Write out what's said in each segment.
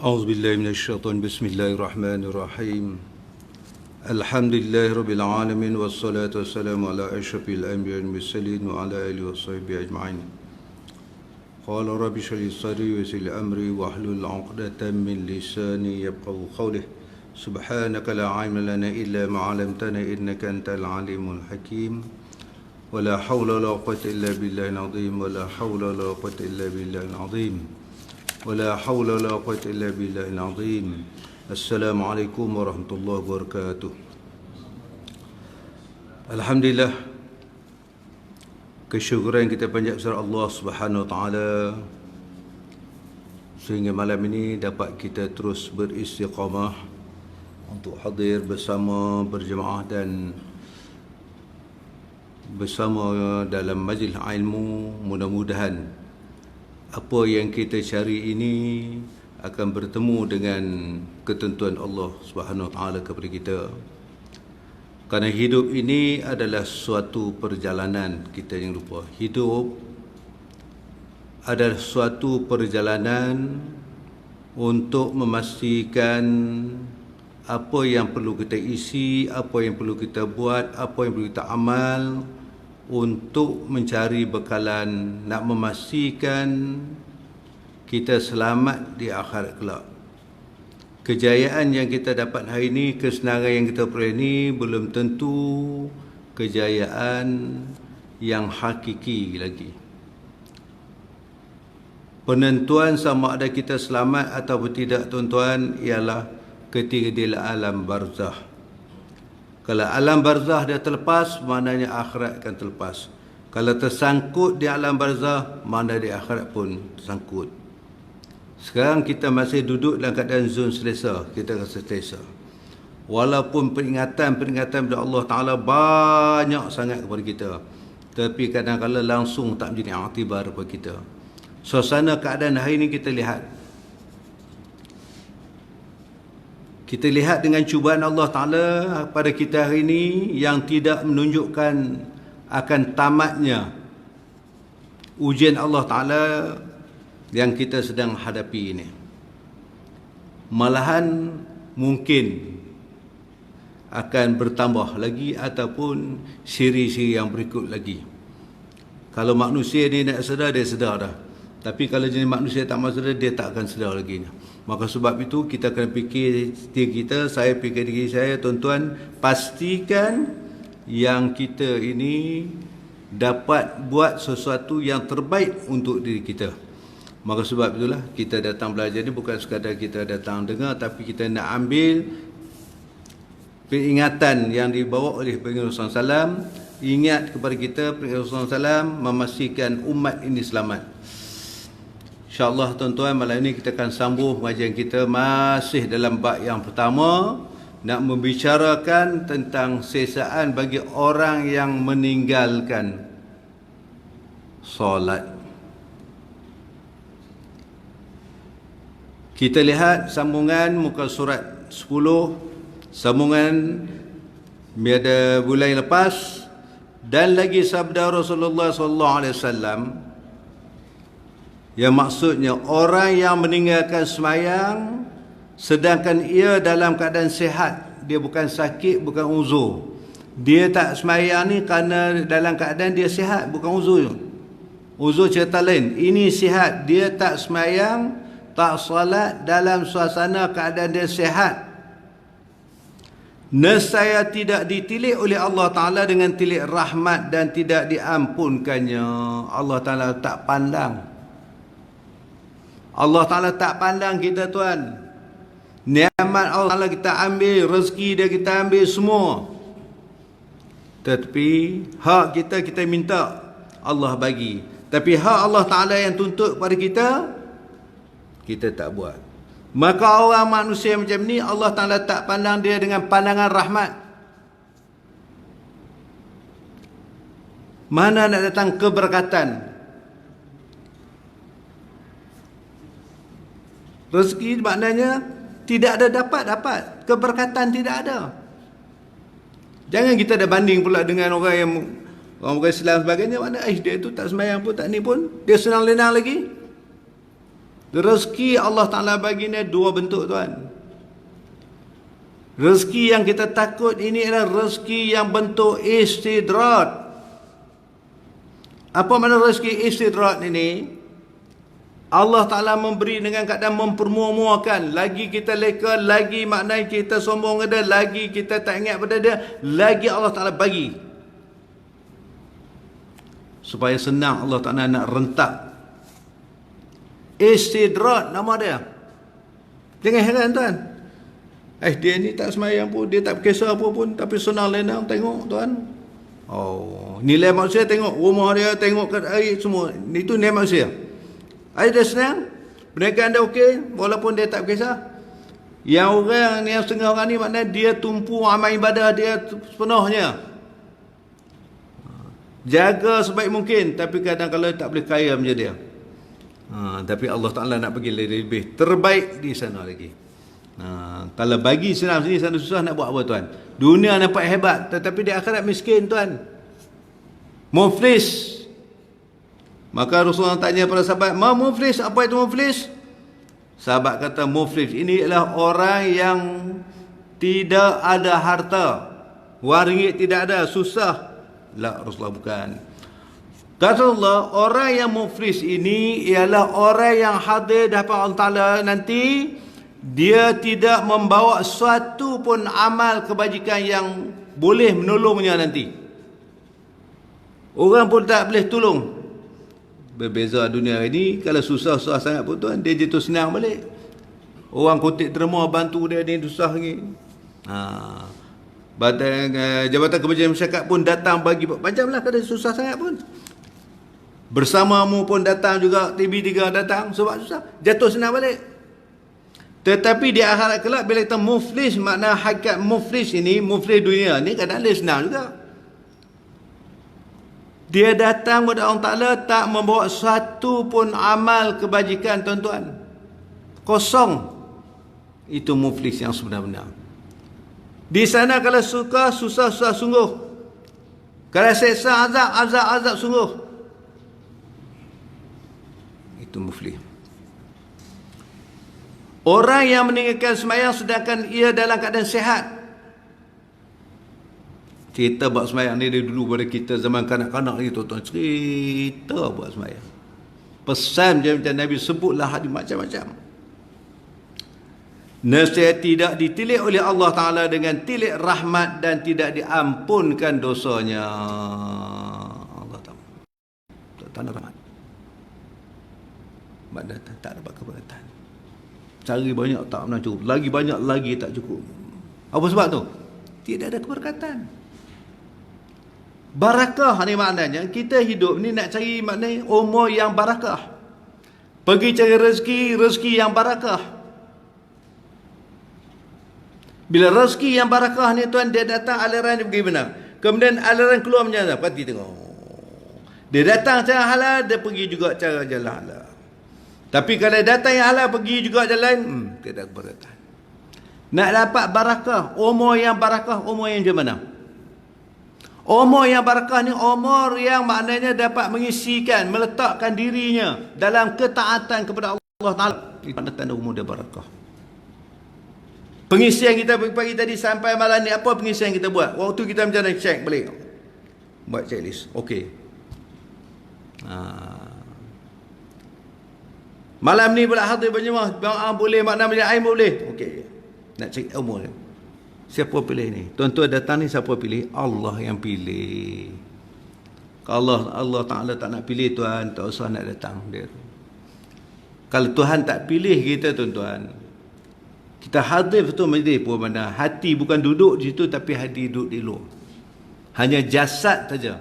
أعوذ بالله من الشيطان بسم الله الرحمن الرحيم الحمد لله رب العالمين والصلاة والسلام على أشرف الأنبياء والمرسلين وعلى آله وصحبه أجمعين قال رب اشرح لي صدري ويسر لي أمري واحلل عقدة من لساني يفقهوا قولي سبحانك لا علم لنا إلا ما علمتنا إنك أنت العليم الحكيم ولا حول ولا قوة إلا بالله العظيم ولا حول ولا قوة إلا بالله العظيم ولا حول ولا قوة إلا بالله العظيم. Assalamualaikum warahmatullahi wabarakatuh. Alhamdulillah, kesyukuran kita panjat kepada Allah Subhanahu Wa Taala sehingga malam ini dapat kita terus beristiqamah untuk hadir bersama berjemaah dan bersama dalam majlis ilmu. Mudah-mudahan apa yang kita cari ini akan bertemu dengan ketentuan Allah Subhanahu Wa Taala kepada kita. Kerana hidup ini adalah suatu perjalanan, kita jangan lupa. Hidup adalah suatu perjalanan untuk memastikan apa yang perlu kita isi, apa yang perlu kita buat, apa yang perlu kita amal untuk mencari bekalan, nak memastikan kita selamat di akhirat kelak. Kejayaan yang kita dapat hari ini, kesenangan yang kita peroleh ini belum tentu kejayaan yang hakiki lagi. Penentuan sama ada kita selamat atau tidak, tuan-tuan, ialah ketika di alam barzah. Kalau alam barzah dah terlepas, maknanya akhirat akan terlepas. Kalau tersangkut di alam barzah, mana di akhirat pun tersangkut. Sekarang kita masih duduk dalam keadaan zon selesa, kita rasa selesa. Walaupun peringatan-peringatan dari Allah Ta'ala banyak sangat kepada kita, tapi kadang-kadang langsung tak menjadi aktibar kepada kita. Suasana keadaan hari ini kita lihat. Kita lihat dengan cubaan Allah Ta'ala pada kita hari ini yang tidak menunjukkan akan tamatnya ujian Allah Ta'ala yang kita sedang hadapi ini. Malahan mungkin akan bertambah lagi ataupun siri-siri yang berikut lagi. Kalau manusia ni nak sedar, dia sedar dah. Tapi kalau jenis manusia tak mahu sedar, dia tak akan sedar lagi. Maka sebab itu kita kena fikir diri kita, saya fikir diri saya, tuan-tuan, pastikan yang kita ini dapat buat sesuatu yang terbaik untuk diri kita. Maka sebab itulah kita datang belajar ni bukan sekadar kita datang dengar, tapi kita nak ambil peringatan yang dibawa oleh Baginda Rasulullah SAW, ingat kepada kita peringatan Rasulullah SAW, memastikan umat ini selamat. InsyaAllah tuan-tuan, malam ini kita akan sambung pengajian kita masih dalam bab yang pertama, nak membicarakan tentang sesaan bagi orang yang meninggalkan solat. Kita lihat sambungan muka surat 10, sambungan pada bulan lepas, dan lagi sabda Rasulullah SAW yang maksudnya orang yang meninggalkan semayang sedangkan ia dalam keadaan sihat, dia bukan sakit, bukan uzur. Dia tak semayang ni kerana dalam keadaan dia sihat, bukan uzur. Uzur cerita lain. Ini sihat, dia tak semayang, tak salat dalam suasana keadaan dia sihat. Nescaya tidak ditilik oleh Allah Ta'ala dengan tilik rahmat dan tidak diampunkannya. Allah Ta'ala tak pandang. Allah Ta'ala tak pandang kita, tuan. Nikmat Allah Ta'ala kita ambil, rezeki dia kita ambil semua. Tetapi hak kita, kita minta Allah bagi. Tapi hak Allah Ta'ala yang tuntut pada kita, kita tak buat. Maka orang manusia macam ni, Allah Ta'ala tak pandang dia dengan pandangan rahmat. Mana nak datang keberkatan? Rezeki maknanya tidak ada dapat. Keberkatan tidak ada. Jangan kita dah banding pula dengan orang yang orang Islam sebagainya. Mana dia tu tak sembahyang pun, tak ni pun, dia senang lenang lagi. Rezeki Allah Ta'ala bagi ni dua bentuk tuan. Rezeki yang kita takut ini adalah rezeki yang bentuk istidrat. Apa makna rezeki istidrat ini? Allah Ta'ala memberi dengan keadaan mempermuakan. Lagi kita leka, lagi maknanya kita sombong ada, lagi kita tak ingat pada dia, lagi Allah Ta'ala bagi. Supaya senang Allah Ta'ala nak rentak. Istidrat nama dia. Jangan heran tuan. Dia ni tak semayang pun, dia tak berkisah apa pun, tapi senang lenang tengok tuan. Nilai manusia tengok rumah dia, tengok kat air semua. Itu nilai manusia. Air dia senang, perniagaan dia okey, walaupun dia tak berkisah. Yang orang yang setengah orang ni maknanya dia tumpu amal ibadah dia sepenuhnya. Jaga sebaik mungkin, tapi kadang-kadang tak boleh kaya macam dia. Tapi Allah Ta'ala nak bagi lebih terbaik di sana lagi. Kalau bagi senang sini, sana susah, nak buat apa tuan? Dunia nampak hebat, tetapi di akhirat miskin tuan. Muflis. Maka Rasulullah tanya pada sahabat, muflis, apa itu muflis? Sahabat kata, muflis ini adalah orang yang tidak ada harta. Wang ringgit tidak ada, susah. La, Rasulullah bukan. Kata Allah, orang yang muflis ini ialah orang yang hadir di hadapan Allah Ta'ala nanti. Dia tidak membawa suatu pun amal kebajikan yang boleh menolongnya nanti. Orang pun tak boleh tolong. Berbeza dunia ini, kalau susah-susah sangat pun tuan, dia jatuh senang balik. Orang kutip derma bantu dia, dia susah lagi. Jabatan Kebajikan Masyarakat pun datang bagi macam lah, kalau susah sangat pun. Bersamamu pun datang juga, TV3 datang, sebab susah, jatuh senang balik. Tetapi di akhirat kelak, bila kita muflis, makna hakikat muflis ini, muflis dunia ni kadang-kadang senang juga. Dia datang kepada Allah Ta'ala tak membawa satu pun amal kebajikan tuan-tuan. Kosong. Itu muflis yang sebenar-benar. Di sana kalau suka, susah-susah sungguh. Kalau seksa, azab sungguh. Itu muflis. Orang yang meninggalkan sembahyang sedangkan ia dalam keadaan sihat. Cerita buat sembahyang ni dari dulu pada kita zaman kanak-kanak ni tuan-tuan. Cerita buat sembahyang. Pesan macam Nabi sebutlah hadis macam-macam. Nasihat tidak ditilik oleh Allah Ta'ala dengan tilik rahmat dan tidak diampunkan dosanya. Allah Ta'ala. Tanda rahmat. Badan tak dapat keberatan. Cari banyak tak pernah cukup. Lagi banyak lagi tak cukup. Apa sebab tu? Tidak ada keberkatan. Barakah ni maknanya kita hidup ni nak cari maknanya umur yang barakah. Pergi cari rezeki yang barakah. Bila rezeki yang barakah ni tuan, dia datang aliran dia pergi benar. Kemudian aliran keluar macam mana? Perhati tengok. Dia datang cara halal, dia pergi juga cara jalan halal. Tapi kalau datang yang halal, pergi juga jalan, tidak keberkatan. Nak dapat barakah, umur yang barakah, umur yang macam mana? Umur yang barakah ni umur yang maknanya dapat mengisikan, meletakkan dirinya dalam ketaatan kepada Allah Ta'ala. Itu tanda umur dia barakah. Pengisian kita pagi tadi sampai malam ni, apa pengisian kita buat? Waktu kita macam mana check balik? Buat checklist. Okey. Malam ni pula hadir berjemaah, boleh, makna majlis air boleh. Okey. Nak cek umur dia. Siapa pilih ni? Tuan-tuan datang ni siapa pilih? Allah yang pilih. Kalau Allah Ta'ala tak nak pilih tuan, tak usah nak datang dia. Kalau Tuhan tak pilih kita tuan-tuan, kita hadir betul majlis pun mana hati bukan duduk di situ, tapi hati duduk di luar. Hanya jasad saja.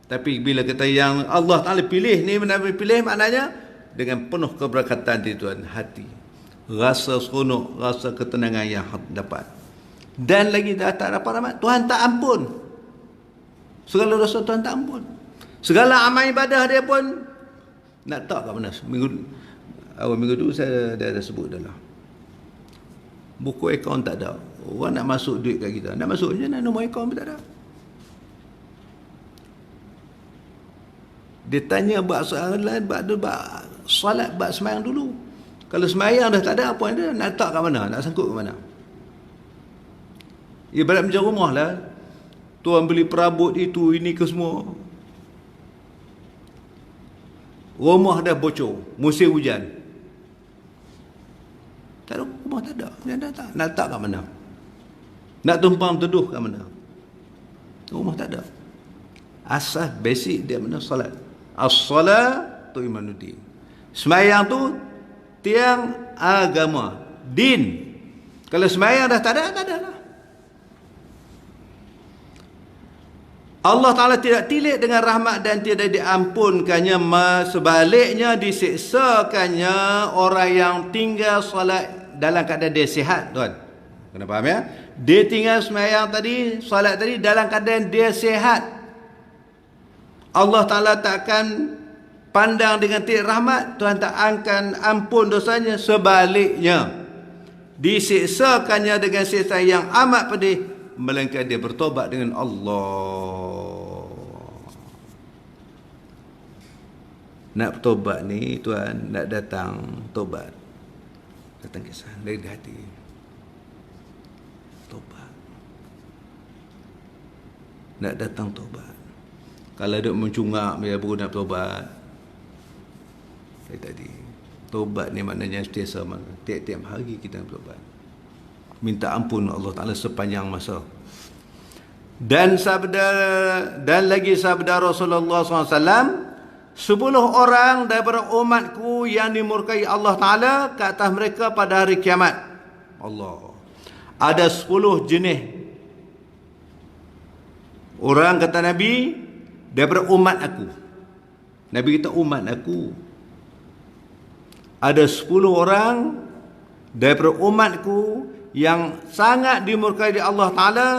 Tapi bila kata yang Allah Ta'ala pilih ni, pilih maknanya dengan penuh keberkatan di tuan, hati. Rasa seronok, rasa ketenangan yang dapat. Dan lagi tak dapat rahmat, Tuhan tak ampun. Segala dosa Tuhan tak ampun. Segala amal ibadah dia pun nak tak kat mana. Awal minggu tu saya dah sebut dah lah. Buku akaun tak ada. Orang nak masuk duit kat kita. Nak masuk je, nak nombor akaun pun tak ada. Dia tanya buat soalan, buat salat, buat sembahyang dulu. Kalau semayang dah tak ada apa ada, nak letak kat mana? Nak sangkut kat mana? Ibarat macam rumah lah. Tuan beli perabot itu, ini ke semua. Rumah dah bocor, musim hujan. Tak ada, rumah tak ada. Nak letak kat mana? Nak tumpang teduh kat mana? Rumah tak ada. Asas basic dia mana? Salat. As-salatu imanuddin. Semayang tu tiang agama, din. Kalau semayang dah tak ada lah. Allah Ta'ala tidak tilik dengan rahmat dan tidak diampunkannya, sebaliknya disiksakannya orang yang tinggal solat dalam keadaan dia sihat, tuan. Kena faham ya? Dia tinggal semayang tadi, solat tadi dalam keadaan dia sihat. Allah Ta'ala takkan pandang dengan tilik rahmat, Tuhan tak akan ampun dosanya. Sebaliknya disiksakannya dengan siksa yang amat pedih, melainkan dia bertobat dengan Allah. Nak bertobat ni tuan, nak datang tobat, datang kisah dari hati, tobat. Nak datang tobat. Kalau duk mencungak bila baru nak tobat, saya tadi tobat ni maknanya sentiasa, tiap-tiap hari kita nak bertobat, minta ampun Allah Ta'ala sepanjang masa. Dan lagi sabda Rasulullah SAW, 10 orang daripada umatku yang dimurkai Allah Ta'ala ke atas mereka pada hari kiamat. Allah. Ada 10 jenis orang, kata Nabi, daripada umat aku. Nabi kata umat aku. Ada 10 orang daripada umatku yang sangat dimurkai oleh Allah Ta'ala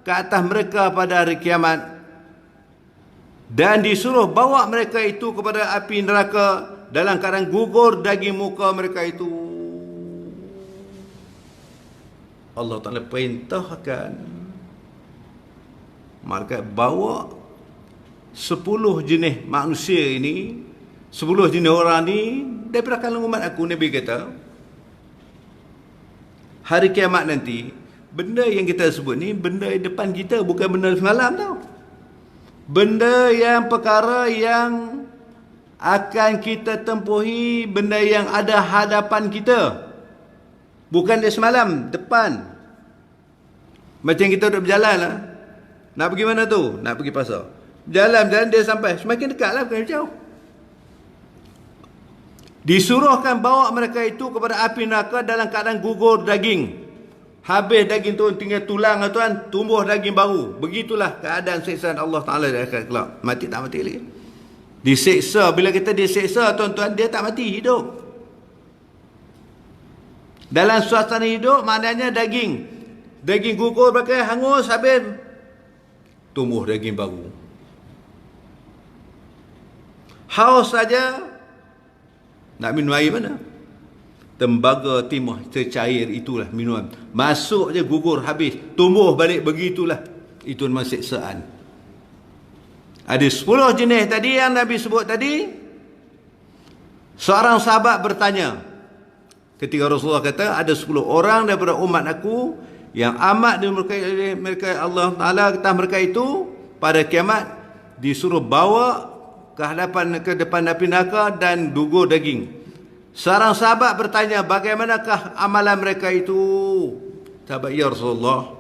ke atas mereka pada hari kiamat, dan disuruh bawa mereka itu kepada api neraka dalam keadaan gugur daging muka mereka itu. Allah Ta'ala perintahkan malaikat bawa 10 jenis manusia ini, 10 jenis orang ni daripada kalangan umat aku. Nabi kata hari kiamat nanti, benda yang kita sebut ni benda depan kita, bukan benda semalam tau. Benda yang, perkara yang akan kita tempuhi, benda yang ada hadapan kita, bukan dia semalam, depan. Macam kita duduk berjalan lah, nak pergi mana tu? Nak pergi pasar. Jalan dia sampai, semakin dekat lah, bukan jauh. Disuruhkan bawa mereka itu kepada api neraka dalam keadaan gugur daging. Habis daging tu tinggal tulang, tuan, tumbuh daging baru. Begitulah keadaan siksaan Allah Ta'ala di akhirat kelak. Mati tak mati lagi. Disiksa, bila kita disiksa, tuan-tuan, dia tak mati, hidup. Dalam suasana hidup, maknanya daging gugur, pakai hangus, habis tumbuh daging baru. Haus saja, nak minum air mana? Tembaga timah secair itulah minuman. Masuk je gugur habis, tumbuh balik, begitulah. Itu memang siksaan. Ada 10 jenis tadi yang Nabi sebut tadi. Seorang sahabat bertanya, ketika Rasulullah kata ada 10 orang daripada umat aku yang amat dimurkai mereka Allah Ta'ala, kata mereka itu pada kiamat disuruh bawa ke depan api neraka dan gugur daging. Seorang sahabat bertanya, bagaimanakah amalan mereka itu? Sahabat, ya Rasulullah,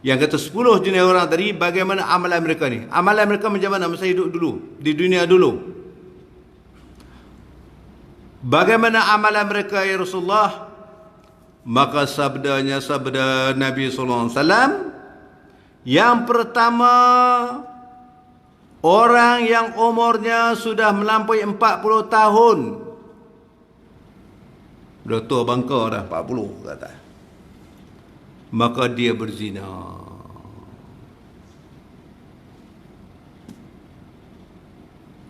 yang kata 10 jenis orang tadi, bagaimana amalan mereka ni? Amalan mereka macam mana masa hidup dulu, di dunia dulu? Bagaimana amalan mereka, ya Rasulullah? Maka sabda Nabi SAW, yang pertama, orang yang umurnya sudah melampaui 40 tahun. Dah tua bangka dah, 40 kata. Maka dia berzina.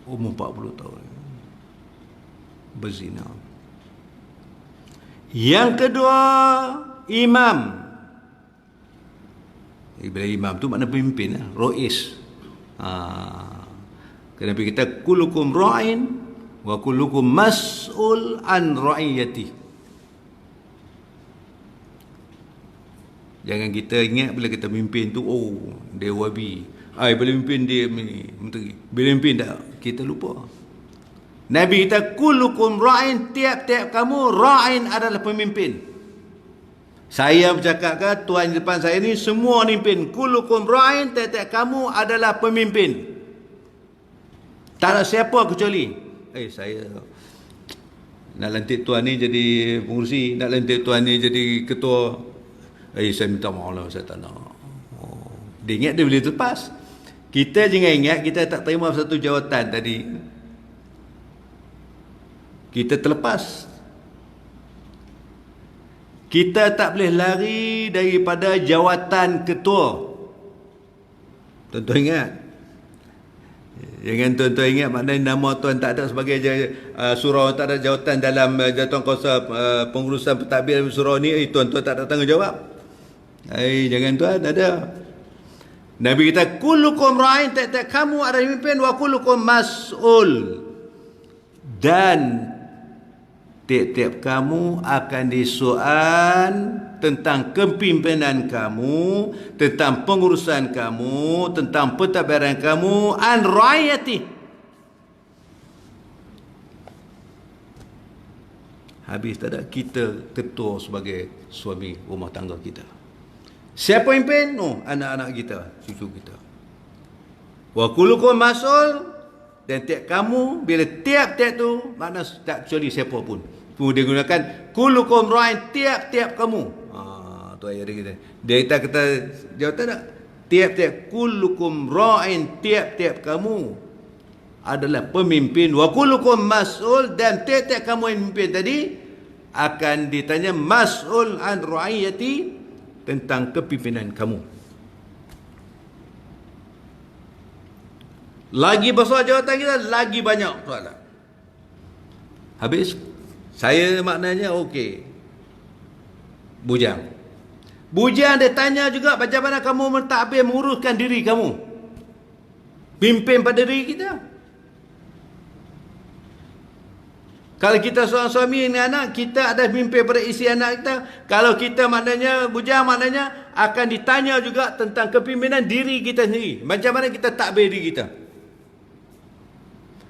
Umur 40 tahun. Berzina. Yang kedua, imam. Bila imam tu makna pemimpin lah, rois. Kenapa kita kulukum ra'in wa kullukum mas'ul an ra'iyati. Jangan kita ingat bila kita mimpin tu, oh dia wabi, bila mimpin dia menteri, bila mimpin tak, kita lupa. Nabi kita kullukum ra'in, tiap-tiap kamu ra'in adalah pemimpin. Saya bercakap ke tuan di depan saya ni semua pemimpin. Kullukum ra'in, tiap-tiap kamu adalah pemimpin. Tak ada siapa kecuali saya nak lantik tuan ni jadi pengurusi, nak lantik tuan ni jadi ketua. Saya minta maaf lah, saya tak nak. Dia ingat dia boleh terlepas. Kita jangan ingat kita tak terima satu jawatan tadi, kita terlepas. Kita tak boleh lari daripada jawatan ketua. Tuan-tuan ingat. Jangan tuan-tuan ingat maknanya nama tuan tak ada sebagai surau, tak ada jawatan dalam jawatan kuasa pengurusan pentadbir surau ni, tuan-tuan tak ada tanggungjawab. Jangan tuan, ada. Nabi kita kullukum ra'in, tiap-tiap kamu ada pemimpin, wa kullukum mas'ul, dan tiap-tiap kamu akan disoal tentang kepimpinan kamu, tentang pengurusan kamu, tentang pentadbiran kamu, an ra'iyati. Habis tak ada, kita ketua sebagai suami rumah tangga kita. Siapa pimpin? Anak-anak kita, cucu kita. Wa kullukum mas'ul, dan tiap kamu, bila tiap-tiap tu, makna tak kecuali siapa pun. Dia gunakan kullukum ra'in, tiap-tiap kamu. Tu ayat dia. Dia kata jawatan tak? Tiap-tiap kullukum ra'in, tiap-tiap kamu adalah pemimpin. Wa kullukum mas'ul, dan tiap-tiap kamu yang memimpin tadi akan ditanya mas'ul an ra'iyati, tentang kepimpinan kamu. Lagi besar jawatan kita, lagi banyak soalan. Habis, saya maknanya okey. Bujang dia tanya juga macam mana kamu mentadbir menguruskan diri kamu, pimpin pada diri kita. Kalau kita seorang suami dengan anak, kita ada pimpin pada isi anak kita. Kalau kita maknanya bujang, maknanya akan ditanya juga tentang kepimpinan diri kita sendiri. Macam mana kita takbir diri kita,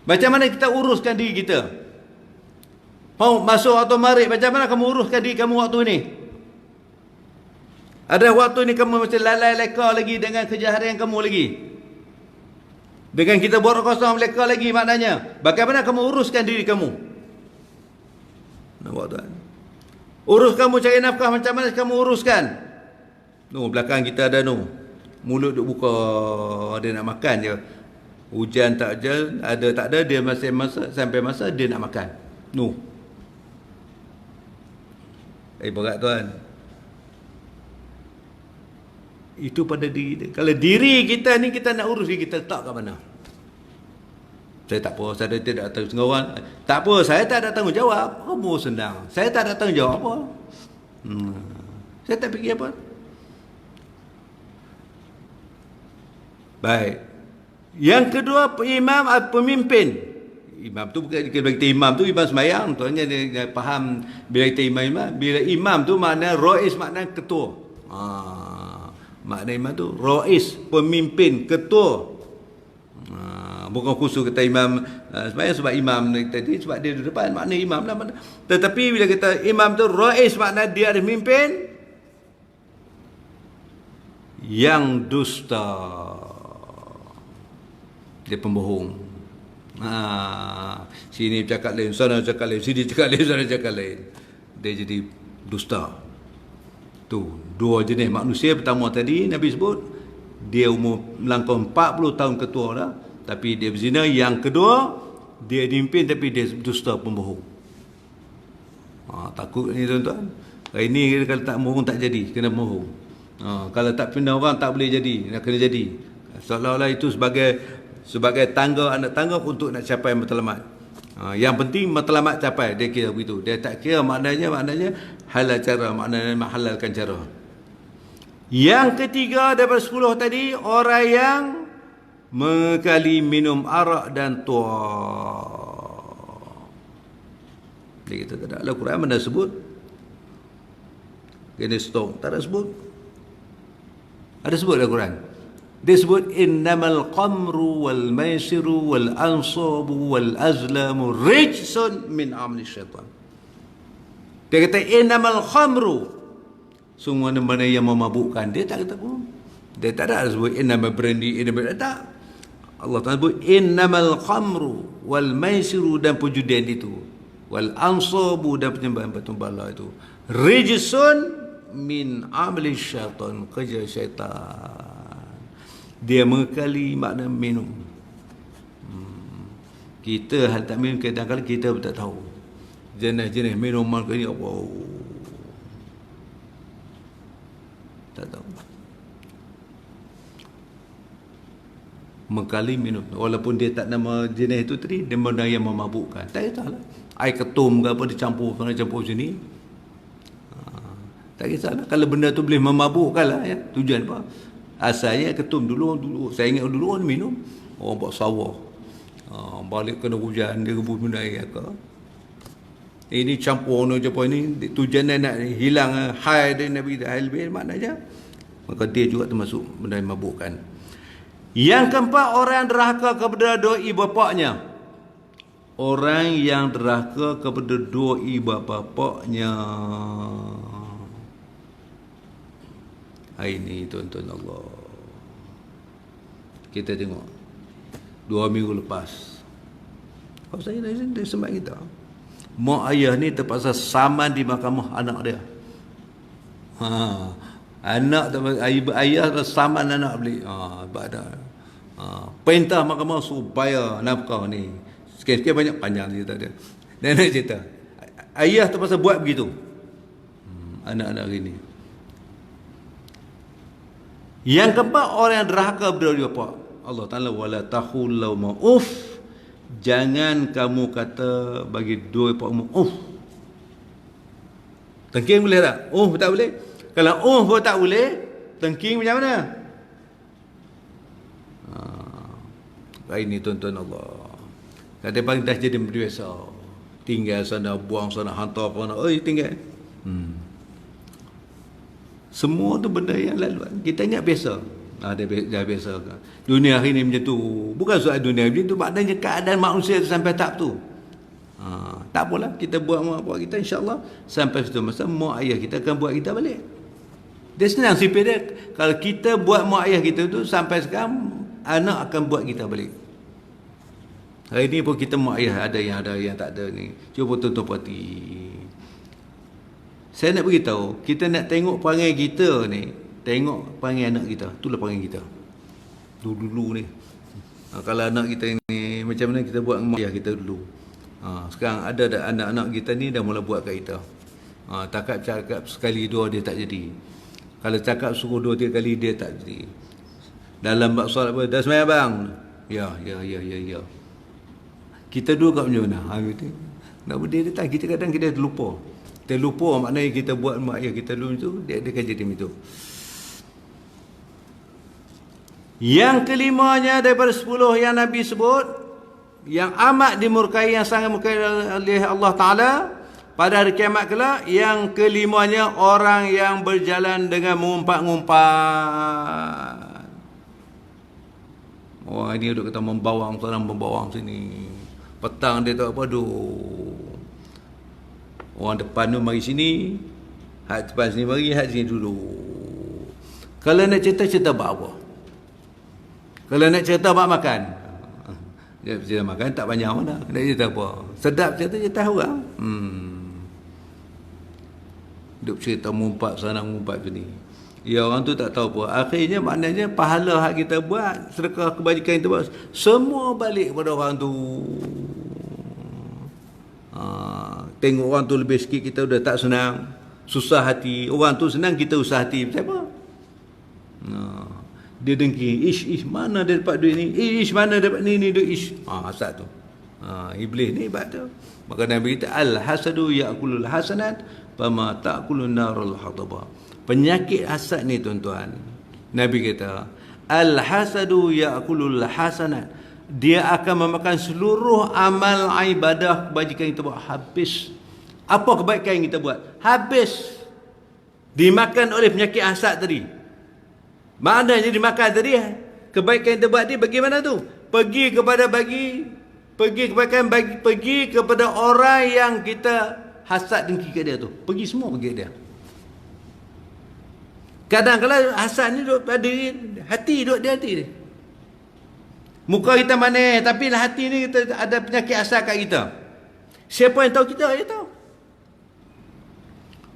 macam mana kita uruskan diri kita. Mau masuk waktu maghrib, macam mana kamu uruskan diri kamu waktu ni? Ada waktu ni kamu mesti lalai leka lagi dengan kerja harian kamu lagi, dengan kita buat kosong leka lagi, maknanya bagaimana kamu uruskan diri kamu. Nampak tuan? Urus kamu cari nafkah, macam mana kamu uruskan? Belakang kita ada mulut duk buka, dia nak makan je. Hujan tak hujan, ada tak ada, dia masih masa sampai masa dia nak makan. Berat tuan. Itu pada diri dia. Kalau diri kita ni kita nak urus, kita letak kat mana? Saya tak apa, saya tidak tahu sengawan. Tak apa, saya tak ada tanggungjawab. Kamu senang. Saya tak ada tanggungjawab apa. Saya tak fikir apa. Baik. Yang kedua, imam atau pemimpin. Imam tu bukan, bila kita imam tu imam sembahyang. Tuannya dia faham bila kita imam. Bila imam tu makna rois, makna ketua. Makna imam tu rois, pemimpin, ketua. Bukan khusus kata imam sembahyang sebab imam tadi, sebab dia di depan, makna imam lah. Tetapi bila kita imam tu rais, makna dia ada mimpin yang dusta, dia pembohong. Sini cakap lain, sana cakap lain, sini cakap lain, sana cakap lain. Dia jadi dusta. Tu dua jenis manusia. Pertama tadi Nabi sebut dia umur melangkau 40 tahun ketua dah, tapi dia berzina. Yang kedua, dia dipimpin tapi dia dusta, pembohong. Takut ni tuan-tuan. Ini kalau tak bohong tak jadi, kena bohong. Kalau tak pindah orang tak boleh jadi, nak kena jadi. Seolah-olah itu sebagai tangga, anak tangga untuk nak capai matlamat. Yang penting matlamat capai, dia kira begitu. Dia tak kira maknanya halal cara, maknanya menghalalkan cara. Yang ketiga daripada 10 tadi, orang yang mengkali minum arak dan tuak. Dia kata tak ada. Al-Quran mana sebut kena stop? Tak ada sebut. Ada sebut Al-Quran. Dia sebut innamal qamru wal maisiru wal ansabu wal azlamu rijsun min amali syaitan. Dia kata innamal khamru, semua mana yang memabukkan. Dia tak kata pun. Dia tak ada sebut innamal brandy, innamal tak. Allah Taala sebut innamal khamru wal maisiru dan perjudian itu, wal ansabu dan penyembahan batu bara itu, rijsun min amali syaitan, kerja syaitan. Dia mengekali makna minum. Kita hal tak minum, kadang-kadang kita pun tak tahu jenis-jenis minuman ke ni apa. Tak tahu. Mengkali minum, walaupun dia tak nama jenis itu tadi, dia benda yang memabukkan. Tak kisahlah. Air ketum ke apa dicampur, kena campur sini. Tak kisahlah. Kalau benda tu boleh memabukkan lah ya. Tujuan apa? Asalnya ketum dulu. Saya ingat dulu orang minum. Orang buat sawah. Balik kena hujan, dia rebus benda air ke. Ini campur ini tujuannya nak hilang high dari Nabi Al-Bih maknanya. Maka dia juga termasuk benda yang memabukkan. Yang keempat, orang yang derhaka kepada dua ibu bapaknya. Orang yang derhaka kepada dua ibu bapaknya. Ini tuan-tuan Allah. Kita tengok 2 minggu lepas. Kalau saya dah sembang kita. Mak ayah ni terpaksa saman di mahkamah anak dia. Anak ayah saman anak beli. Perintah mahkamah suruh bayar nafkah ni. Sikit-sikit banyak panjang cerita dia. Nenek cerita. Ayah terpaksa buat begitu. Anak-anak ini. Yang keempat, orang yang derhaka kepada dia apa? Allah Ta'ala wala tahul lauma jangan kamu kata bagi dua pakmu Tengking boleh tak? Tak boleh. Kalau pun tak boleh, tengking macam mana? Ini tuan-tuan Allah. Kadang-kadang dah jadi biasa. Tinggal sana, buang sana, hantar sana. Tinggal. Semua tu benda yang laluan. Kita ingat biasa. Dah biasa. Dunia hari ni macam tu. Bukan soal dunia macam tu. Maknanya keadaan manusia tu sampai tahap tu. Tak apalah. Kita buat mak buat kita insyaAllah. Sampai satu masa mak ayah kita akan buat kita balik. Dia senang sipir dia. Kalau kita buat mak ayah kita tu sampai sekarang, anak akan buat kita balik. Hari ni pun kita mak ayah ada yang tak ada ni. Cuba tuan-tuan perhati. Saya nak beritahu, kita nak tengok perangai kita ni, tengok perangai anak kita. Itulah perangai kita. Dulu ni. Kalau anak kita ni, macam mana kita buat mak ayah kita dulu. Sekarang ada anak-anak kita ni dah mula buat kat kita. Cakap sekali dua dia tak jadi. Kalau cakap suruh 2-3 kali dia tak jadi. Dalam bab solat apa? Dah sembahyang bang? Ya. Kita dulu kat macam mana? Nak berdiri datang, kita kadang kita terlupa. Kita lupa maknanya kita buat mak ayah kita dulu tu, dia akan jadi macam tu. Yang kelimanya daripada 10 yang Nabi sebut, yang amat dimurkai, yang sangat murkai oleh Allah Ta'ala pada hari kiamat kelak, yang kelimanya orang yang berjalan dengan mengumpat-ngumpat. Ini duduk kata membawang sana, membawang sini. Petang dia tak apa, orang depan tu mari sini, hak depan sini mari, hak sini dulu. Kalau nak cerita bab apa? Kalau nak cerita bab makan, dia cerita makan tak banyak mana. Nak cerita apa? Sedap cerita orang. Duk cerita mengumpat sana, mengumpat sini. Ya, orang tu tak tahu apa. Akhirnya maknanya pahala hak kita buat, sedekah kebajikan kita buat, semua balik pada orang tu. Tengok orang tu lebih sikit, kita dah tak senang, susah hati. Orang tu senang, kita usah hati. Siapa? Dia dengki, ish mana dia dapat duit ni, ish mana dapat ni duit, ish. Asal tu iblis ni bab tu. Maka Nabi kata al-hasadu ya'kulul hasanat fama ta'kulun narul hataba. Penyakit hasad ni tuan-tuan, Nabi kata al-hasadu ya'kulul hasanat, dia akan memakan seluruh amal ibadah kebajikan kita buat habis. Apa kebaikan yang kita buat? Habis dimakan oleh penyakit hasad tadi. Maknanya dimakan tadi, kebaikan yang kita buat ni bagaimana tu? Pergi kepada orang yang kita hasad dengki kat dia tu. Pergi semua pergi kat dia. Kadang-kadang hasad ni duduk pada hati, duduk di hati dia. Muka kita manis, tapi hati ni kita ada penyakit hasad kat kita. Siapa yang tahu kita? Dia tahu.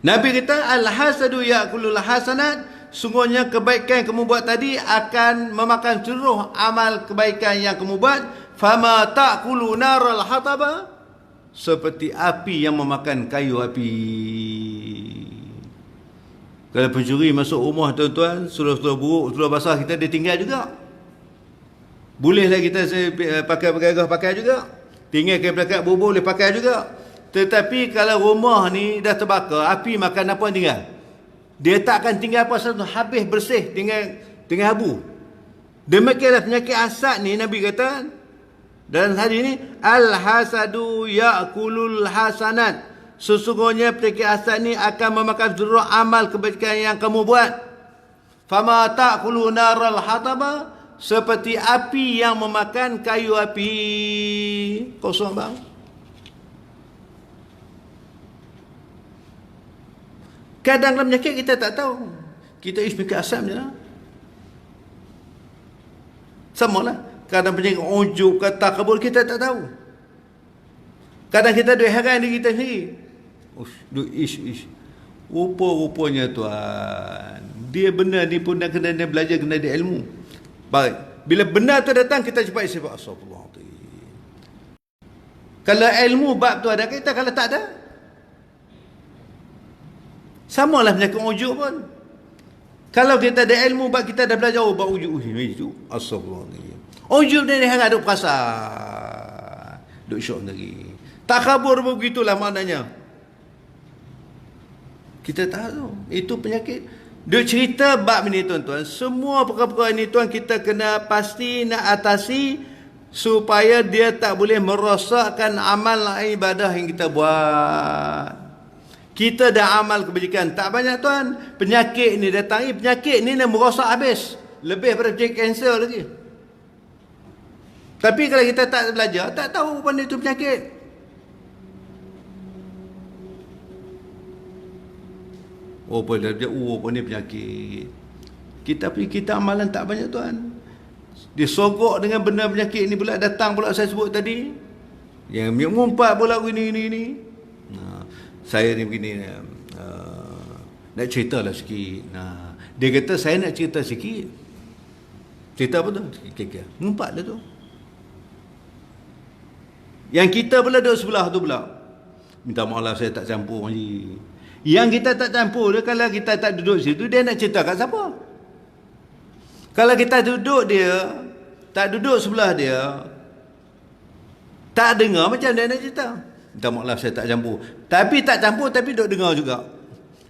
Nabi kata, al-hasadu ya'kulul hasanat. Sungguhnya kebaikan yang kamu buat tadi akan memakan seluruh amal kebaikan yang kamu buat. Fama ta'kulu naral hataba. Seperti api yang memakan kayu api. Kalau pencuri masuk rumah tuan-tuan, sudah buruk, sudah basah, kita dia tinggal juga. Bolehlah kita pakai gerah pakai juga. Tinggal ke belakang bubur boleh pakai juga. Tetapi kalau rumah ni dah terbakar, api makan apa yang tinggal? Dia tak akan tinggal apa satu, habis bersih, tinggal abu. Demikianlah penyakit hasad ni Nabi kata dalam hadis ni, al-hasadu ya'kulul hasanat. Sesungguhnya penyakit hasad ni akan memakan seluruh amal kebaikan yang kamu buat. Fama ta'kulu naral hataba. Seperti api yang memakan kayu api. Kosong bang. Kadang dalam penyakit kita tak tahu. Kita penyakit asam je lah. Sama lah. Kadang penyakit ujub, kata kabul, kita tak tahu. Kadang kita duk heran diri kita sendiri. Rupa-rupanya tuan, dia benar ni pun nak kena dia belajar, kena dia ilmu. Baik. Bila benar tu datang, kita cepat istighfar. Astagfirullahaladzim. Kalau ilmu bab tu ada, kita kalau tak ada, samalah penyakit ujub pun. Kalau kita ada ilmu bab, kita dah belajar bab ujub. Astagfirullahaladzim. Ujub ni dia duk perasan, duk syok sendiri. Takabur pun begitulah maknanya. Kita tahu itu penyakit. Dia cerita bab ni tuan-tuan. Semua perkara-perkara ni tuan, kita kena pasti nak atasi supaya dia tak boleh merosakkan amal ibadah yang kita buat. Kita dah amal kebajikan tak banyak tuan. Penyakit ni datang, penyakit ni nak merosak habis. Lebih daripada penyakit kanser lagi. Tapi kalau kita tak belajar, tak tahu benda itu penyakit. Apa ni penyakit. Kita amalan tak banyak tuan. Disogok dengan benda penyakit ni pula, datang pula saya sebut tadi. Yang mengumpat pula ini. Saya ni begini, nak ceritalah sikit. Dia kata saya nak cerita sikit. Cerita apa tu? Mengumpat dah tu. Yang kita pula duduk sebelah tu pula. Minta maaf lah, saya tak campur lagi. Yang kita tak campur dia, kalau kita tak duduk situ, dia nak cerita kat siapa? Kalau kita duduk dia, tak duduk sebelah dia, tak dengar, macam dia nak cerita? Minta maaf lah, saya tak campur. Tapi tak campur, tapi duduk dengar juga.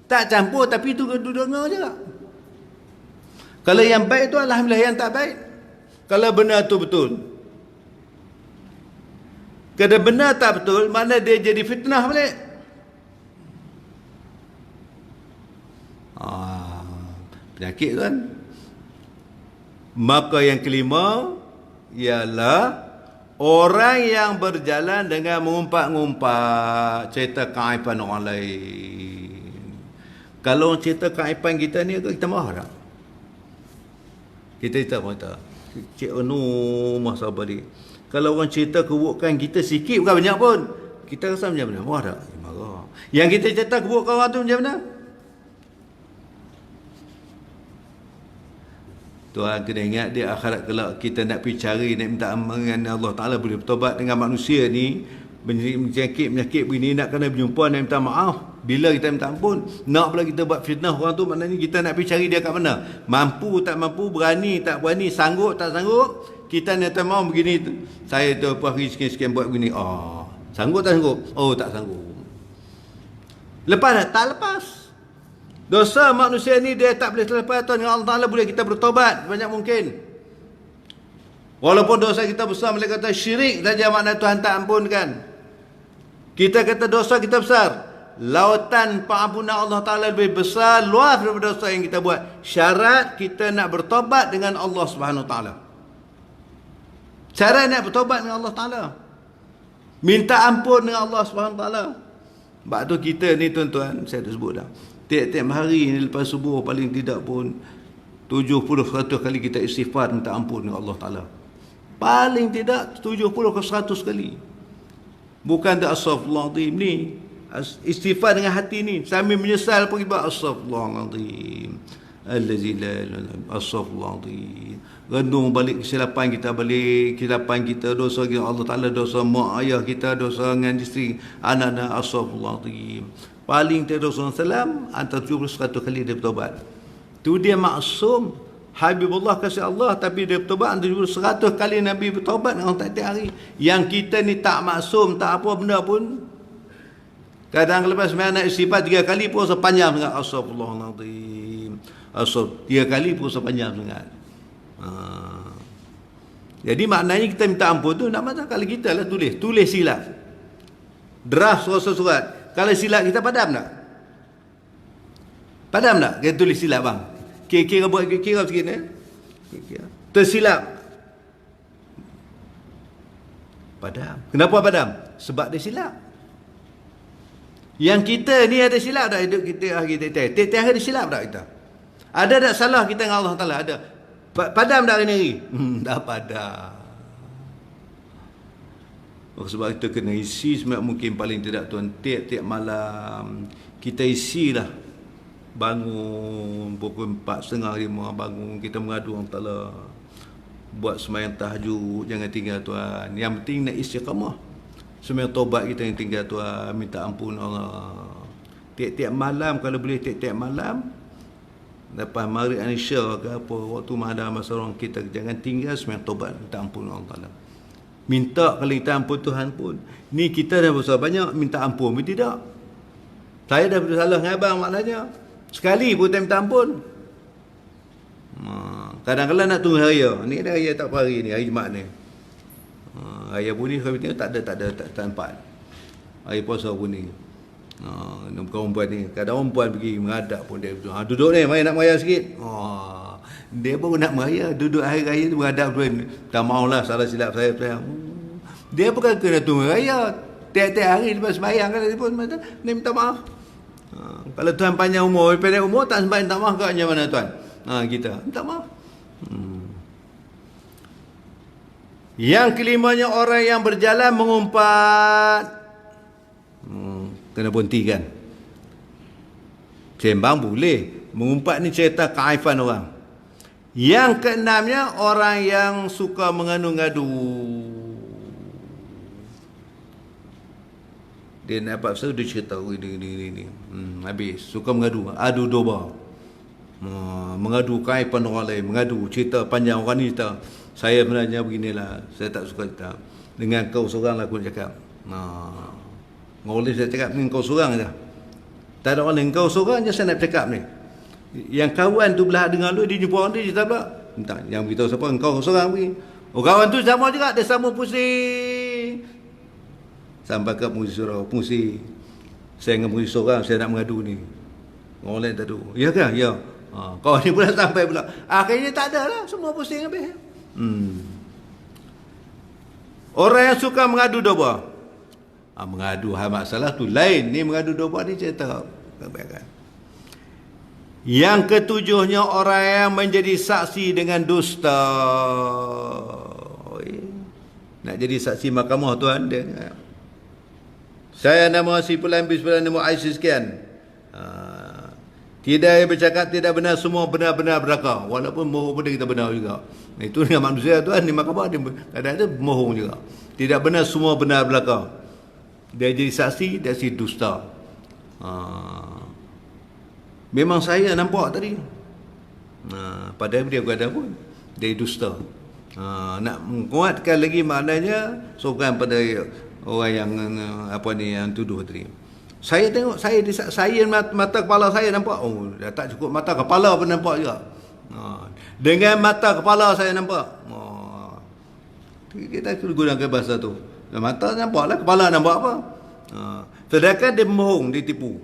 Tak campur, tapi tu duduk dengar juga. Kalau yang baik tu, alhamdulillah. Yang tak baik, kalau benar tu betul. Kalau benar tak betul, mana dia jadi fitnah balik. Penyakit kan. Maka yang kelima ialah orang yang berjalan dengan mengumpat-ngumpat, cerita keaiban orang lain. Kalau orang cerita keaiban kita ni, kita marah tak? Kita cerita apa kita? Cik Anu masa balik. Kalau orang cerita keburukan kita sikit, bukan banyak pun, kita rasa macam mana? Marah tak? Marah. Yang kita cerita keburukan orang tu macam mana? Tuan kena ingat, di akhirat kelak kita nak pergi cari, nak minta aman Allah Ta'ala boleh bertobat dengan manusia ni. Penyakit begini nak kena berjumpa, nak minta maaf. Bila kita minta ampun, nak pula kita buat fitnah orang tu, maknanya kita nak pergi cari dia kat mana? Mampu tak mampu, berani tak berani, sanggup tak sanggup. Kita nak mau begini tu. Saya tu apa hari sekian-sekian buat begini. Sanggup tak sanggup? Tak sanggup. Lepas tak lepas. Dosa manusia ni dia tak boleh terlepas dengan Allah Ta'ala. Boleh kita bertobat banyak mungkin. Walaupun dosa kita besar, mereka kata syirik saja makna Tuhan tak ampunkan. Kita kata dosa kita besar. lautan pengampunan Allah Ta'ala lebih besar, luas daripada dosa yang kita buat. Syarat kita nak bertobat dengan Allah Subhanahu Ta'ala. Cara nak bertobat dengan Allah Ta'ala, minta ampun dengan Allah Subhanahu Ta'ala. Sebab tu kita ni tuan-tuan, saya dah sebut dah, tiap-tiap hari ni lepas subuh paling tidak pun 70-100 kali kita istighfar minta ampun dengan Allah Ta'ala. Paling tidak 70-100 kali. Bukan tak astaghfirullahaladzim ni, istighfar dengan hati ni, sambil menyesal pun ibarat astaghfirullahaladzim, allazi la ilaha illa huwa, astaghfirullahaladzim. Renung balik kesilapan kita, dosa kita Allah Ta'ala, dosa mak ayah kita, dosa dengan isteri, anak-anak, astaghfirullahaladzim. Paling tidak dosa salam, antara 70-100 kali dia bertobat. Tu dia maksum, Habibullah kasih Allah, tapi dia bertobat antara 100 kali Nabi bertobat dengan tiap-tiap hari. Yang kita ni tak maksum, tak apa benda pun. Kadang lepas sembahyang nak istighfar 3 kali pun sepanjang sangat. Astaghfirullahaladzim. 3 kali pun sepanjang sangat. Jadi maknanya kita minta ampun tu nak macam kalau kita lah tulis silap. Draft surat-surat. Kalau silap kita padam tak? Padam tak? Kita tulis silap bang. Kira buat kira sikit tersilap. Padam. Kenapa padam? Sebab dia silap. Yang kita ni ada silap tak hidup kita hari tiap-tiap hari silap tak kita? Ada tak salah kita dengan Allah Ta'ala? Ada. Padam tak hari ni? Dah padam. Sebab kita kena isi sebanyak mungkin, paling tidak tuan, tiap-tiap malam kita isilah. Bangun pukul 4:30, 5 bangun, kita mengadu Allah Ta'ala, buat sembahyang tahajud, jangan tinggal tuan. Yang penting nak istiqamah. Sembahyang taubat kita yang tinggal tuan, minta ampun Allah. Tiap-tiap malam, kalau boleh tiap-tiap malam, lepas maghrib Isya ke apa, waktu ada masa orang kita, jangan tinggal sembahyang taubat, minta ampun Allah Ta'ala. Minta kalau kita ampun Tuhan pun. Ni kita dah bersalah banyak, minta ampun pun tidak. Saya dah bersalah dengan abang maknanya. Sekali pun tak minta ampun. Kadang-kadang nak tunggu raya. Ni ada raya tak hari ni, hari Jumaat ni. Raya pun ni tak ada tempat. Hari puasa pun ni. Bukan perempuan ni. Kadang perempuan pergi menghadap pun dia. Duduk ni, mari nak meraya sikit. Dia baru nak meraya. Duduk hari raya tu menghadap pun. Tak maulah, salah silap saya. Dia bukan kena tunggu raya. Tiap-tiap hari lepas sembahyang kan dia pun minta maaf. Kalau Tuhan panjang umur, pendek umur, tak sembahyang minta maaf kat mana tuan? Kita minta maaf. Yang kelimanya orang yang berjalan mengumpat. Kena berhenti kan? Sembang boleh. Mengumpat ni cerita keaifan orang. Yang keenamnya orang yang suka mengadu-ngadu. Dia nak dapat pasal dia cerita ini. Habis suka mengadu, adu domba. Mengadu keaifan orang lain, mengadu cerita panjang orang ni cerita. Saya sebenarnya beginilah, saya tak suka cerita. Dengan kau seorang lah aku nak cakap. Ngoleh saya cakap dengan kau seorang je. Tak ada orang lain, kau seorang je saya nak cakap ni. Yang kawan tu belah dengar lu, dia jumpa orang dia cerita pula. Entah, yang beritahu siapa, kau seorang pergi. Kawan tu sama juga, dia sama pusing. Sampai ke pengurusi surau, pengurusi, saya dengan pengurusi seorang, saya nak mengadu ni. Orang lain tak tahu. Ya kan? Ya. Kawan ni pula sampai pula. Akhirnya tak ada lah, semua pusing habis. Orang yang suka mengadu domba. Mengadu hal masalah tu lain. Ni mengadu domba ni cerita kebaikan. Yang ketujuhnya orang yang menjadi saksi dengan dusta. Nak jadi saksi mahkamah tuan dia. Saya nama si Fulan bin Fulan nama Aisyah sekian. Tidak bercakap tidak benar, semua benar-benar belaka. Walaupun bohong pun kita benar juga. Itu dengan manusia tuan ni mahkamah dia kadang-kadang bohong juga. Tidak benar, semua benar belaka. Dia jadi saksi, dia si dusta. Memang saya nampak tadi. Padahal dia bukan ada pun. Dia dusta. Nak menguatkan lagi maknanya sokan pada orang yang yang tuduh tadi. Saya tengok, saya mata kepala saya nampak. Dah tak cukup mata kepala pun nampak juga. Dengan mata kepala saya nampak. Kita gunakan bahasa tu. Mata nampak lah, kepala nampak apa? Sedangkan dia bohong, dia tipu.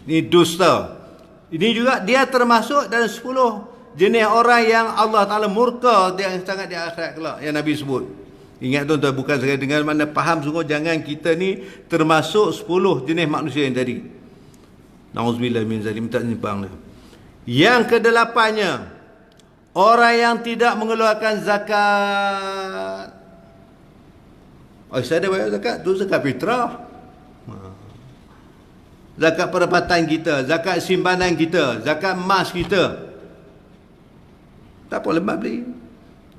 Ini dusta. Ini juga dia termasuk dalam 10 jenis orang yang Allah Ta'ala murka yang sangat di akhirat kelak, yang Nabi sebut. Ingat tuan-tuan, bukan sekadar dengan mana faham sungguh, jangan kita ni termasuk 10 jenis manusia yang tadi. Na'udzubillah min zalim, tak nyimpang dia. Yang ke-8-nya, orang yang tidak mengeluarkan zakat. Saya ada bayar zakat, tu zakat fitrah. Zakat pendapatan kita, zakat simpanan kita, zakat emas kita. Tak apa, lemak beli.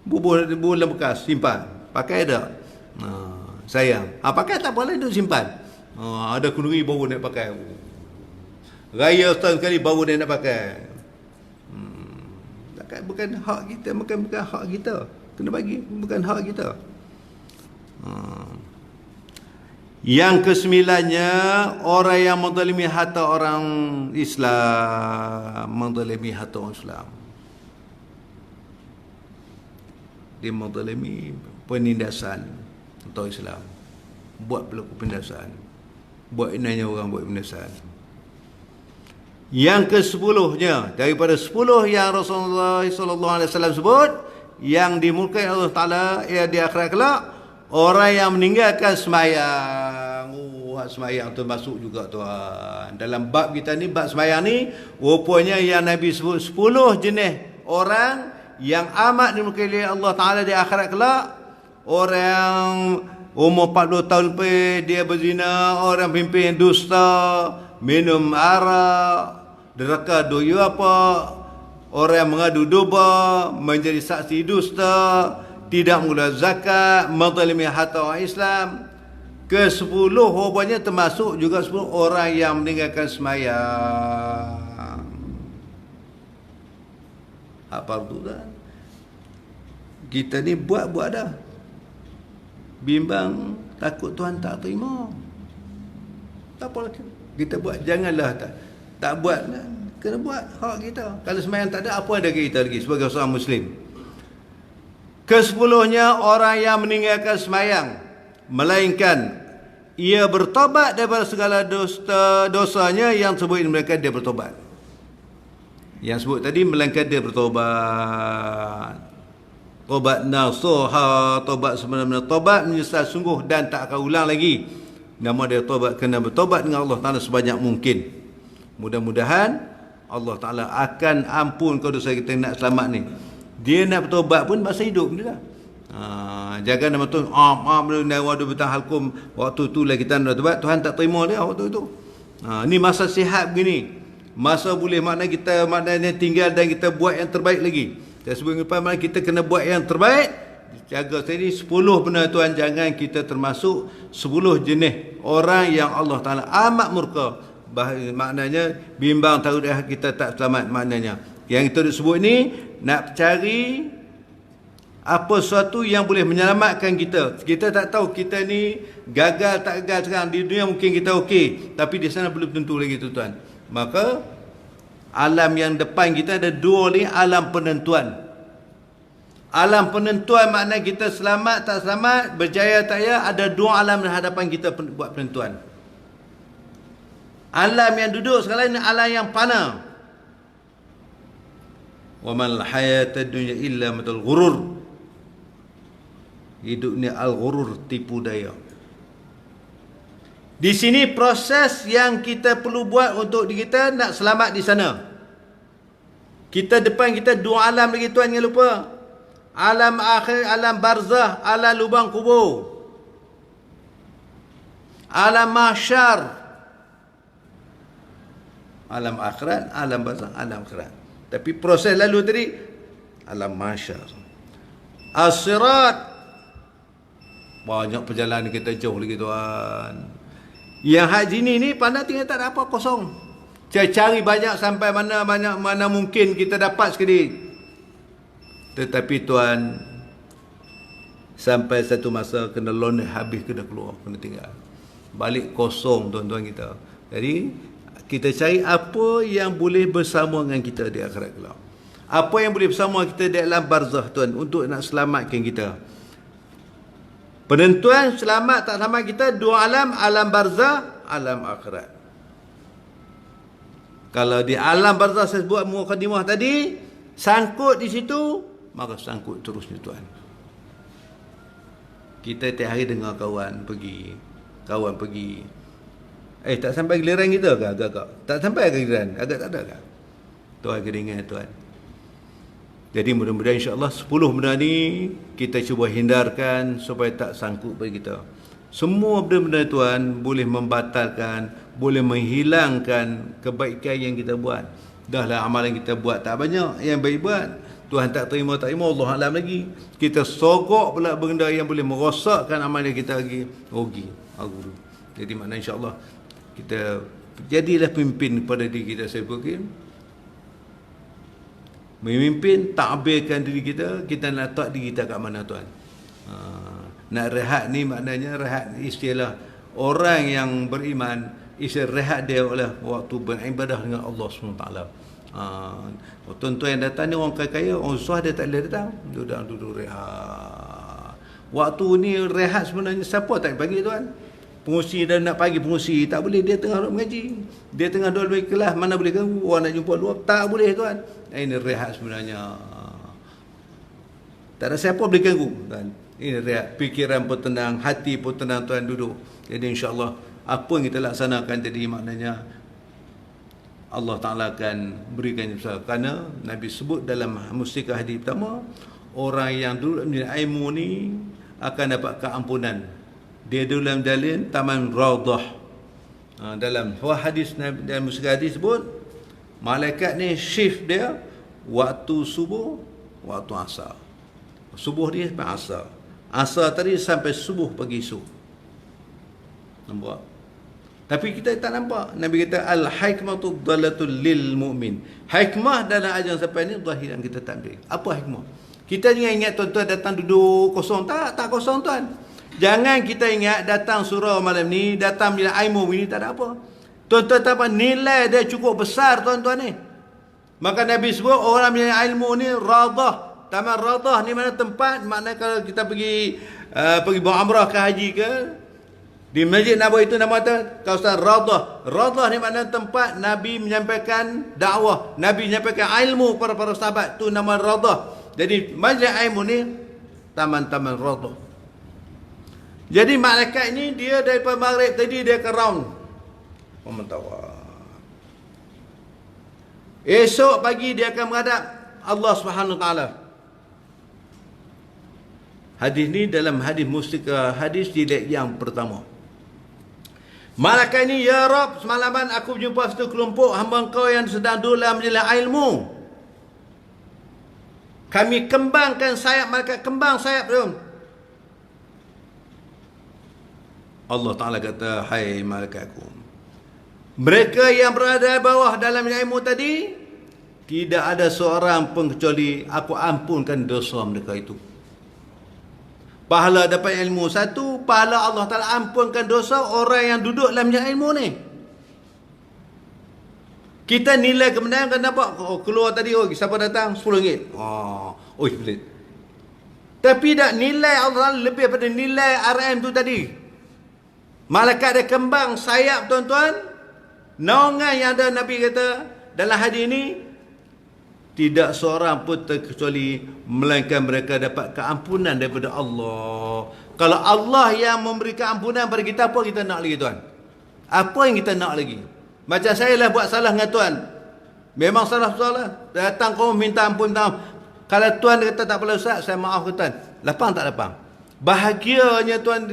Bubur bekas, simpan. Pakai dah. Sayang. Pakai tak boleh, duduk simpan. Ada kenduri baru nak pakai. Raya setahun sekali baru dia nak pakai. Zakat bukan hak kita, bukan hak kita. Kena bagi, bukan hak kita. Yang ke-9-nya, orang yang menzalimi harta orang Islam. Menzalimi harta orang Islam. Dia menzalimi penindasan untuk Islam. Buat pelaku penindasan. Buat inanya orang buat penindasan. Yang ke-10-nya, daripada 10 yang Rasulullah SAW sebut, yang dimurkai Allah Ta'ala di akhirat kelak, orang yang meninggalkan semayang. Semayang tu masuk juga tuan. Dalam bab kita ni, bab semayang ni, rupanya yang Nabi sebut 10 jenis orang yang amat dimurkai oleh Allah Ta'ala di akhirat kelak. Orang umur 40 tahun lebih, dia berzina, orang pimpin dusta, minum arak, deraka doyo apa, orang yang mengadu domba, menjadi saksi dusta, tidak mengeluarkan zakat, menzalimi harta orang Islam. Ke-10 rupanya termasuk juga 10 orang yang meninggalkan semayang. Apa tu dah? Kita ni buat dah. Bimbang, takut Tuhan tak terima. Tak apa, kita buat. Janganlah tak buat. Kena buat hak kita. Kalau semayang tak ada, apa ada kita lagi sebagai seorang Muslim? Ke-10-nya, orang yang meninggalkan semayang, melainkan ia bertobat daripada segala dosanya yang sebut ini, melainkan dia bertobat. Yang sebut tadi, melainkan dia bertobat. Tobat nasuha, tobat sebenar-benar tobat, menyesal sungguh dan tak akan ulang lagi. Nama dia tobat, kena bertobat dengan Allah Ta'ala sebanyak mungkin. Mudah-mudahan Allah Ta'ala akan ampun kau dosa kita nak selamat ni. Dia nak bertobat pun masa hidup dia lah. Jaga nama Tuhan, waduh betang halkum, waktu tu lah kita nak bertobat, Tuhan tak terima dia waktu tu. Ni masa sihat begini, masa boleh maknanya tinggal dan kita buat yang terbaik lagi. Dan sebelum mana kita kena buat yang terbaik. Jaga tadi 10 benda tuan, jangan kita termasuk 10 jenis orang yang Allah Ta'ala amat murka. Maknanya bimbang tahu dah kita tak selamat. Maknanya yang kita sebut ni, nak cari apa sesuatu yang boleh menyelamatkan kita. Kita tak tahu kita ni gagal tak gagal sekarang. Di dunia mungkin kita okey, tapi di sana belum tentu lagi tuan. Maka alam yang depan kita ada 2 ni, alam penentuan. Alam penentuan makna kita selamat tak selamat, berjaya tak ya, ada 2 alam di hadapan kita buat penentuan. Alam yang duduk sekarang ni alam yang fana. Wa mal hayatad dunya illa matal ghurur. Hidup ni al-ghurur, tipu daya. Di sini proses yang kita perlu buat untuk diri kita nak selamat di sana. Kita depan kita 2 alam lagi tuan, jangan lupa. Alam akhir, alam barzah, alam lubang kubur. Alam mahsyar. Alam akhirat, alam barzah, alam akhirat. Tapi proses lalu tadi, alam mahsyar. As-sirat. Banyak perjalanan kita jauh lagi tuan. Yang haji ni pandai tinggal tak ada apa, kosong. Cari banyak sampai mana mungkin kita dapat sekali. Tetapi tuan, sampai satu masa kena loneh habis, kena keluar, kena tinggal. Balik kosong tuan-tuan kita. Jadi kita cari apa yang boleh bersama dengan kita di akhirat kelak. Apa yang boleh bersama kita di alam barzah tuan, untuk nak selamatkan kita. Penentuan selamat tak selamat kita 2 alam, alam barzah, alam akhirat. Kalau di alam barzakh saya buat mukadimah tadi, sangkut di situ, maka sangkut terusnya tuan. Kita tiap hari dengar kawan pergi, tak sampai giliran kita ke agak-agak? Tak sampai ke giliran, agak tak ada ke? Tuan kena ingat tuan. Jadi mudah-mudahan insya-Allah 10 benda ni kita cuba hindarkan supaya tak sangkut bagi kita. Semua benda-benda tuan boleh membatalkan, boleh menghilangkan kebaikan yang kita buat. Dahlah amalan kita buat tak banyak yang baik buat. Tuhan tak terima, Allah alam lagi. Kita sogok pula benda yang boleh merosakkan amalan kita lagi. Rugi. Jadi makna insya-Allah kita jadilah pemimpin pada diri kita. Saya fikir memimpin, takbirkan diri kita, kita nak letak diri kita kat mana tuan. Nak rehat ni maknanya rehat istilah orang yang beriman, istilah rehat dia adalah waktu beribadah dengan Allah SWT. Tuan-tuan yang datang ni orang kaya-kaya, orang susah dia tak boleh datang, duduk rehat. Waktu ni rehat sebenarnya siapa tak bagi tuan? Pengusi dah nak pagi pengusi, tak boleh, dia tengah mengaji. Dia tengah duduk di kelas, mana boleh ganggu, orang nak jumpa luar, tak boleh tuan. Ini rehat sebenarnya. Tak ada siapa boleh ganggu tuan. Ini rehat, fikiran pun tenang, hati pun tenang tuan duduk. Jadi insya-Allah apa yang kita laksanakan tadi maknanya Allah Ta'ala akan berikan usaha. Kerana Nabi sebut dalam mustikah hadis pertama, orang yang duduk di ilmu ni akan dapat keampunan. Dia dalam dalil taman Raudah. Dalam hadis dalam mustikah hadis sebut malaikat ni shift dia waktu subuh, waktu asar. Subuh dia sampai asar. Asar tadi sampai subuh pagi esok. Nampak? Tapi kita tak nampak. Nabi kata al-hikmatu dhalatul lil mu'min. Hikmah dalam ajaran sampai ni zahiran kita tak ambil. Apa hikmah? Kita jangan ingat tuan-tuan datang duduk kosong. Tak kosong tuan. Jangan kita ingat datang surau malam ni, datang bila ilmu ini tak ada apa. Tuan-tuan tak apa, nilai dia cukup besar tuan-tuan ni. Maka Nabi sebut orang yang ilmu ni radah. Taman radah ni mana tempat, makna kalau kita pergi buat umrah ke haji ke, di Masjid Nabawi itu nama kata kawasan radah. Radah ni makna tempat Nabi menyampaikan dakwah, Nabi menyampaikan ilmu kepada para sahabat, tu nama radah. Jadi majlis ilmu ni taman-taman radah. Jadi malaikat ni dia daripada maghrib tadi dia ke round memantau. Esok pagi dia akan menghadap Allah Subhanahu taala. Hadis ni dalam hadis mustika, hadis jilid yang pertama. Malaikat ni, ya Rabb, semalaman aku berjumpa satu kelompok hamba Engkau yang sedang duduk dalam majlis ilmu. Kami kembangkan sayap, malaikat kembang sayap dia. Allah Ta'ala kata, hai malaikatku, mereka yang berada di bawah dalam ilmu tadi, tidak ada seorang pun kecuali aku ampunkan dosa mereka itu. Pahala dapat ilmu satu, pahala Allah Ta'ala ampunkan dosa orang yang duduk dalam ilmu ni. Kita nilai kemenangan, kenapa? Keluar tadi, siapa datang? RM10. Pelit. Tapi tak nilai Allah Ta'ala lebih daripada nilai RM tu tadi. Malaikat dia kembang sayap tuan-tuan. Naungan yang ada Nabi kata dalam hadis ini, tidak seorang pun terkecuali melainkan mereka dapat keampunan daripada Allah. Kalau Allah yang memberi keampunan pada kita, apa kita nak lagi tuan? Apa yang kita nak lagi? Macam saya lah buat salah dengan tuan. Memang salah. Datang kau minta ampun. Kalau tuan kata tak apa Ustaz, saya maaf ke tuan. Lapang tak lapang? Bahagianya tuan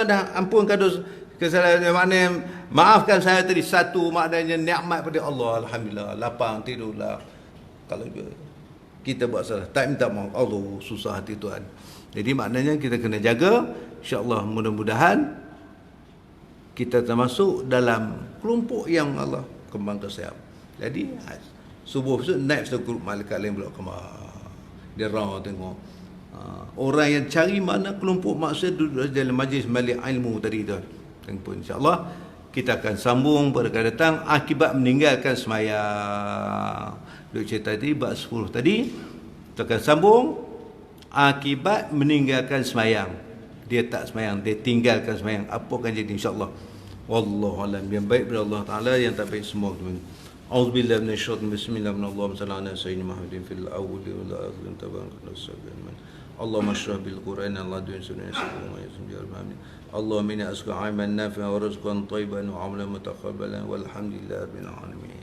dah ampunkan dosa kesalahan, maknanya maafkan saya tadi satu, maknanya nikmat pada Allah. Alhamdulillah, lapang tidurlah. Kalau kita buat salah tak minta maaf, Allah susah hati tuan. Jadi maknanya kita kena jaga. InsyaAllah mudah-mudahan kita termasuk dalam kelompok yang Allah kembangkan sayap. Jadi subuh tu naik satu grup malaikat lain pula kemar. Dia round tengok orang yang cari mana kelompok maksud duduk dalam majlis malik ilmu tadi tu. Tengok insya-Allah kita akan sambung pada akan datang akibat meninggalkan sembahyang. Duk cerita tadi bab 10 tadi kita akan sambung akibat meninggalkan sembahyang. Dia tak sembahyang, dia tinggalkan sembahyang. Apa akan jadi insya-Allah. Wallahu alam. Yang baik pada Allah Taala, yang tak baik semua teman. Auzubillahi minasyaitonir bismillahirrahmanirrahim. Muhammadin fil awwali wal akhirin tabaraka nasabban. Allahumma shrah bil Qur'an Allah dun sunnah sallallahu alaihi wasallam. Allahumma inna as'aluka ilman nafi'an wa rizqan thayyiban wa 'amalan mutaqabbalan walhamdulillahi rabbil alamin.